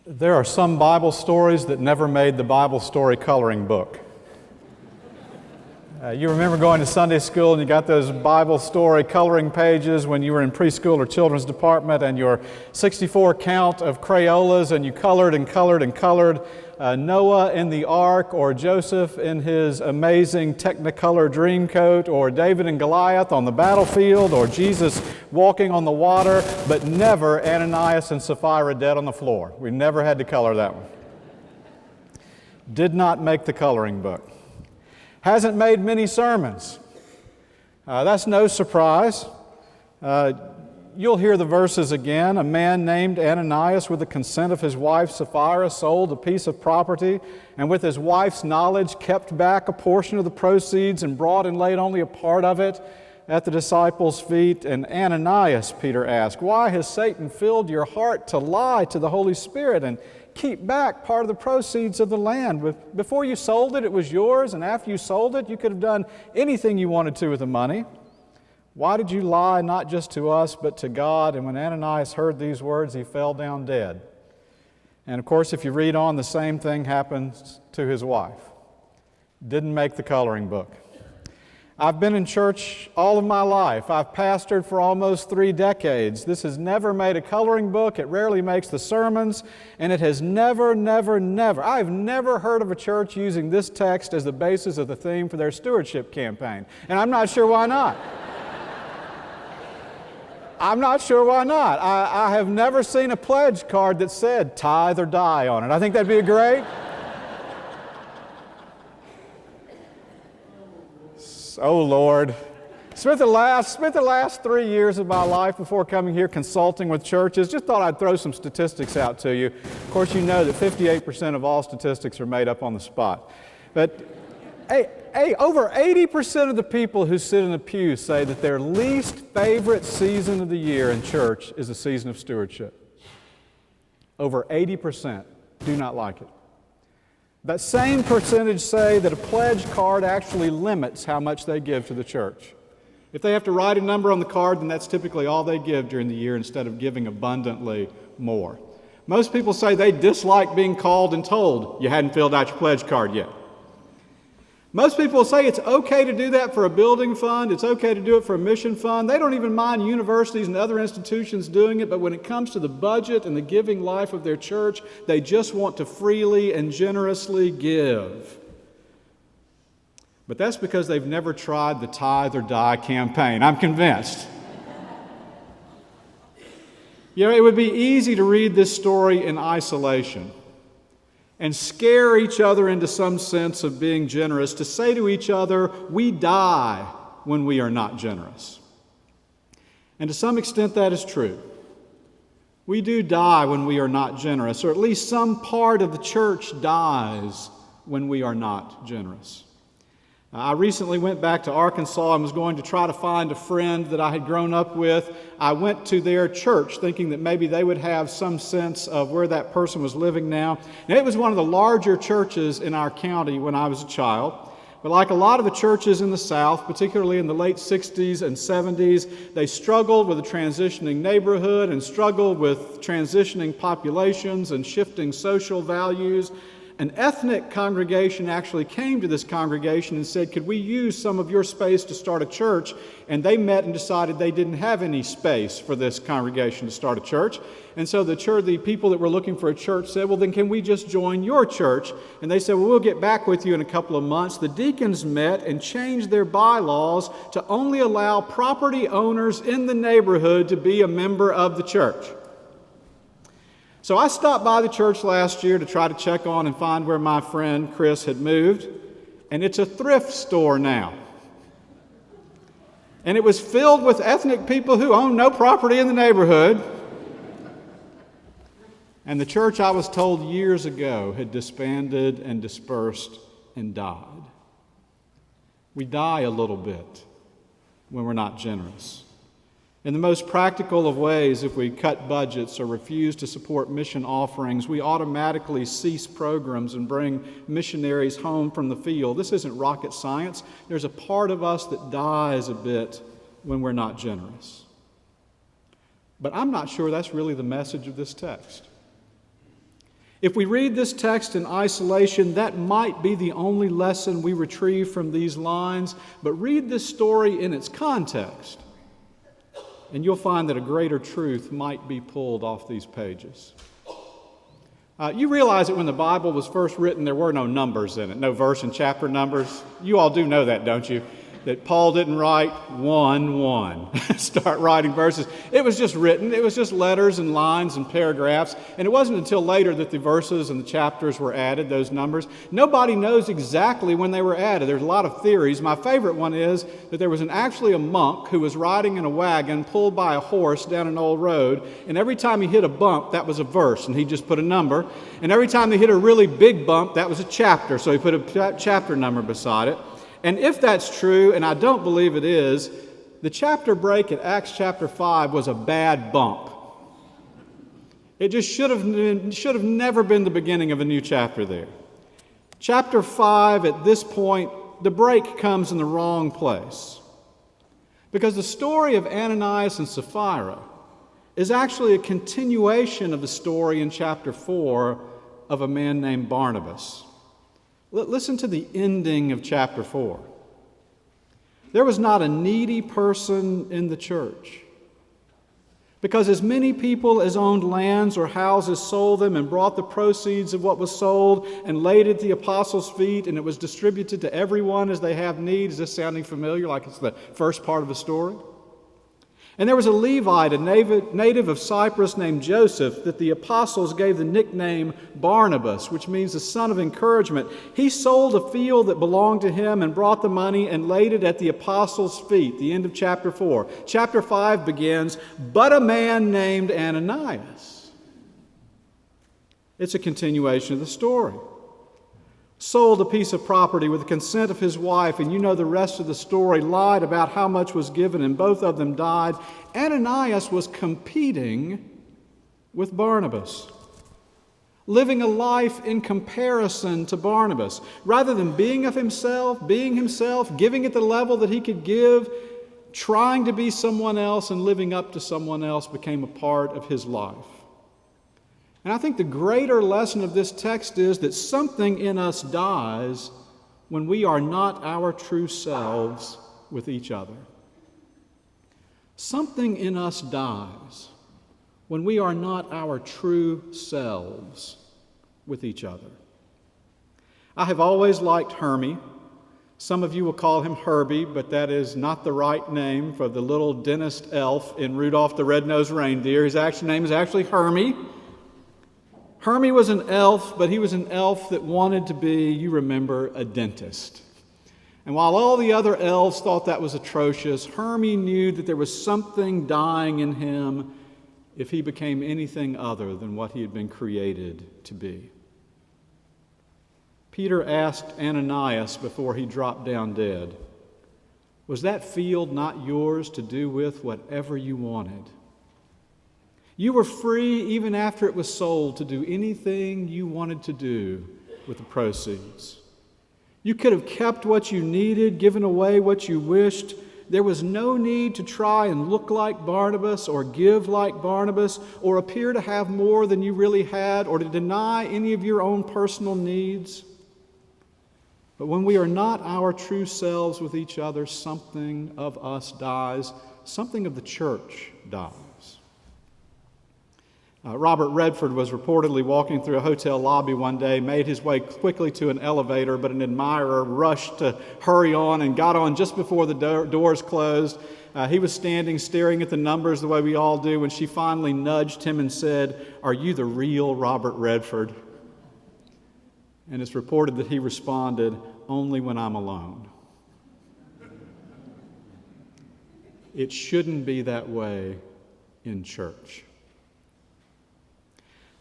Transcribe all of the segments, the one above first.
There are some Bible stories that never made the Bible story coloring book. You remember going to Sunday school and you got those Bible story coloring pages when you were in preschool or children's department, and your 64 count of Crayolas, and you colored and colored and colored Noah in the ark, or Joseph in his amazing Technicolor dream coat, or David and Goliath on the battlefield, or Jesus walking on the water, but never Ananias and Sapphira dead on the floor. We never had to color that one. Did not make the coloring book. Hasn't made many sermons. That's no surprise. You'll hear the verses again. A man named Ananias, with the consent of his wife Sapphira, sold a piece of property, and with his wife's knowledge kept back a portion of the proceeds and brought and laid only a part of it at the disciples' feet. And Ananias, Peter asked, why has Satan filled your heart to lie to the Holy Spirit and keep back part of the proceeds of the land? Before you sold it, it was yours, and after you sold it, you could have done anything you wanted to with the money. Why did you lie not just to us, but to God? And when Ananias heard these words, he fell down dead. And of course, if you read on, the same thing happens to his wife. Didn't make the coloring book. I've been in church all of my life. I've pastored for almost 3 decades. This has never made a coloring book. It rarely makes the sermons. And it has never, I've never heard of a church using this text as the basis of the theme for their stewardship campaign. And I'm not sure why not. I'm not sure why not. I have never seen a pledge card that said tithe or die on it. I think that'd be great. Oh, Lord. Spent the last 3 years of my life before coming here consulting with churches. Just thought I'd throw some statistics out to you. Of course, you know that 58% of all statistics are made up on the spot. But over 80% of the people who sit in the pew say that their least favorite season of the year in church is the season of stewardship. Over 80% do not like it. That same percentage say that a pledge card actually limits how much they give to the church. If they have to write a number on the card, then that's typically all they give during the year instead of giving abundantly more. Most people say they dislike being called and told, you hadn't filled out your pledge card yet. Most people say it's okay to do that for a building fund. It's okay to do it for a mission fund. They don't even mind universities and other institutions doing it, but when it comes to the budget and the giving life of their church, they just want to freely and generously give. But that's because they've never tried the tithe or die campaign. I'm convinced. You know, it would be easy to read this story in isolation and scare each other into some sense of being generous, to say to each other, we die when we are not generous. And to some extent that is true. We do die when we are not generous, or at least some part of the church dies when we are not generous. I recently went back to Arkansas and was going to try to find a friend that I had grown up with. I went to their church thinking that maybe they would have some sense of where that person was living now. And it was one of the larger churches in our county when I was a child. But like a lot of the churches in the South, particularly in the late 60s and 70s, they struggled with a transitioning neighborhood and struggled with transitioning populations and shifting social values. An ethnic congregation actually came to this congregation and said, could we use some of your space to start a church? And they met and decided they didn't have any space for this congregation to start a church. And so the people that were looking for a church said, well, then can we just join your church? And they said, well, we'll get back with you in a couple of months. The deacons met and changed their bylaws to only allow property owners in the neighborhood to be a member of the church. So I stopped by the church last year to try to check on and find where my friend Chris had moved, and it's a thrift store now. And it was filled with ethnic people who own no property in the neighborhood. And the church, I was told years ago, had disbanded and dispersed and died. We die a little bit when we're not generous. In the most practical of ways, if we cut budgets or refuse to support mission offerings, we automatically cease programs and bring missionaries home from the field. This isn't rocket science. There's a part of us that dies a bit when we're not generous. But I'm not sure that's really the message of this text. If we read this text in isolation, that might be the only lesson we retrieve from these lines, but read this story in its context, and you'll find that a greater truth might be pulled off these pages. You realize that when the Bible was first written, there were no numbers in it, no verse and chapter numbers. You all do know that, don't you? That Paul didn't write 1:1, start writing verses. It was just written. It was just letters and lines and paragraphs. And it wasn't until later that the verses and the chapters were added, those numbers. Nobody knows exactly when they were added. There's a lot of theories. My favorite one is that there was actually a monk who was riding in a wagon pulled by a horse down an old road. And every time he hit a bump, that was a verse. And he just put a number. And every time he hit a really big bump, that was a chapter. So he put a chapter number beside it. And if that's true, and I don't believe it is, the chapter break at Acts chapter 5 was a bad bump. It just should have never been the beginning of a new chapter there. Chapter 5, at this point, the break comes in the wrong place. Because the story of Ananias and Sapphira is actually a continuation of the story in chapter 4 of a man named Barnabas. Listen to the ending of chapter 4. There was not a needy person in the church, because as many people as owned lands or houses sold them and brought the proceeds of what was sold and laid it at the apostles' feet, and it was distributed to everyone as they have need. Is this sounding familiar, like it's the first part of the story? And there was a Levite, a native of Cyprus named Joseph, that the apostles gave the nickname Barnabas, which means the son of encouragement. He sold a field that belonged to him and brought the money and laid it at the apostles' feet. The end of chapter 4. Chapter 5 begins, but a man named Ananias. It's a continuation of the story. Sold a piece of property with the consent of his wife, and you know the rest of the story, lied about how much was given, and both of them died. Ananias was competing with Barnabas, living a life in comparison to Barnabas. Rather than being himself, giving at the level that he could give, trying to be someone else and living up to someone else became a part of his life. And I think the greater lesson of this text is that something in us dies when we are not our true selves with each other. Something in us dies when we are not our true selves with each other. I have always liked Hermie. Some of you will call him Herbie, but that is not the right name for the little dentist elf in Rudolph the Red-Nosed Reindeer. His actual name is actually Hermie. Hermie was an elf, but he was an elf that wanted to be, you remember, a dentist. And while all the other elves thought that was atrocious, Hermie knew that there was something dying in him if he became anything other than what he had been created to be. Peter asked Ananias before he dropped down dead, "Was that field not yours to do with whatever you wanted? You were free even after it was sold to do anything you wanted to do with the proceeds. You could have kept what you needed, given away what you wished. There was no need to try and look like Barnabas or give like Barnabas or appear to have more than you really had or to deny any of your own personal needs. But when we are not our true selves with each other, something of us dies, something of the church dies." Robert Redford was reportedly walking through a hotel lobby one day, made his way quickly to an elevator, but an admirer rushed to hurry on and got on just before the doors closed. He was standing staring at the numbers the way we all do when she finally nudged him and said, "Are you the real Robert Redford?" And it's reported that he responded, "Only when I'm alone." It shouldn't be that way in church.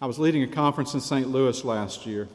I was leading a conference in St. Louis last year,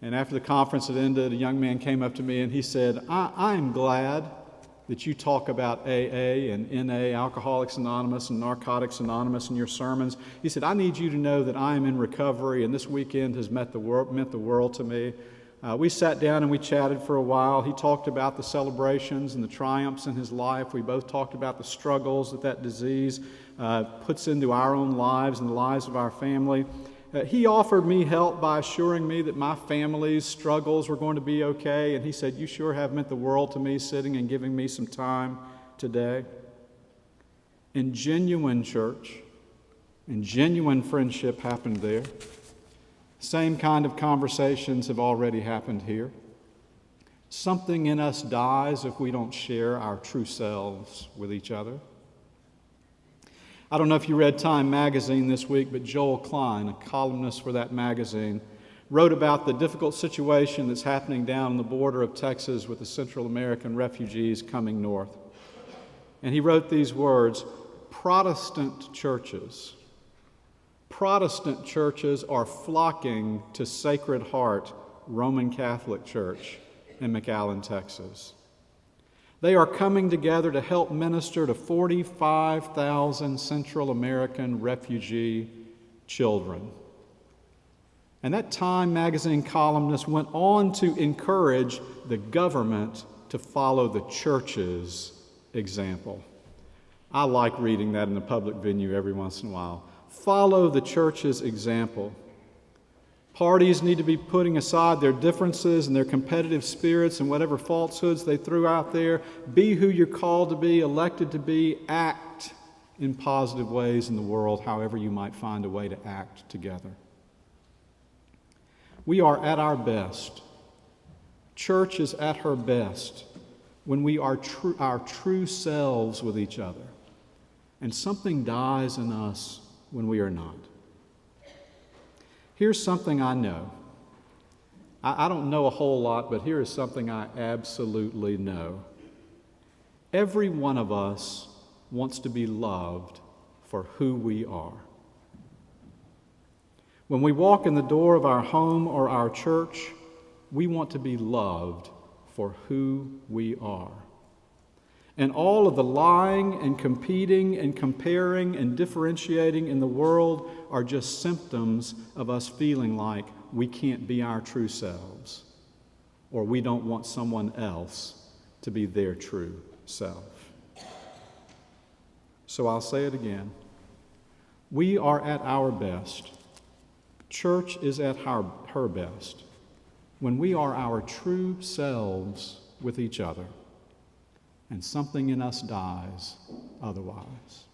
and after the conference had ended, a young man came up to me and he said, I'm glad that you talk about AA and NA, Alcoholics Anonymous and Narcotics Anonymous in your sermons. He said, I need you to know that I am in recovery, and this weekend has meant the world to me. We sat down and we chatted for a while. He talked about the celebrations and the triumphs in his life. We both talked about the struggles that disease puts into our own lives and the lives of our family. he offered me help by assuring me that my family's struggles were going to be okay. And he said, "You sure have meant the world to me, sitting and giving me some time today." And genuine church and genuine friendship happened there. Same kind of conversations have already happened here. Something in us dies if we don't share our true selves with each other. I don't know if you read Time magazine this week, but Joel Klein, a columnist for that magazine, wrote about the difficult situation that's happening down on the border of Texas with the Central American refugees coming north. And he wrote these words: Protestant churches are flocking to Sacred Heart Roman Catholic Church in McAllen, Texas. They are coming together to help minister to 45,000 Central American refugee children. And that Time magazine columnist went on to encourage the government to follow the church's example. I like reading that in a public venue every once in a while. Follow the church's example. Parties need to be putting aside their differences and their competitive spirits and whatever falsehoods they threw out there. Be who you're called to be, elected to be. Act in positive ways in the world, however you might find a way to act together. We are at our best. Church is at her best when we are our true selves with each other. And something dies in us when we are not. Here's something I know. I don't know a whole lot, but here is something I absolutely know. Every one of us wants to be loved for who we are. When we walk in the door of our home or our church, we want to be loved for who we are. And all of the lying and competing and comparing and differentiating in the world are just symptoms of us feeling like we can't be our true selves, or we don't want someone else to be their true self. So I'll say it again. We are at our best. Church is at her best when we are our true selves with each other, and something in us dies otherwise.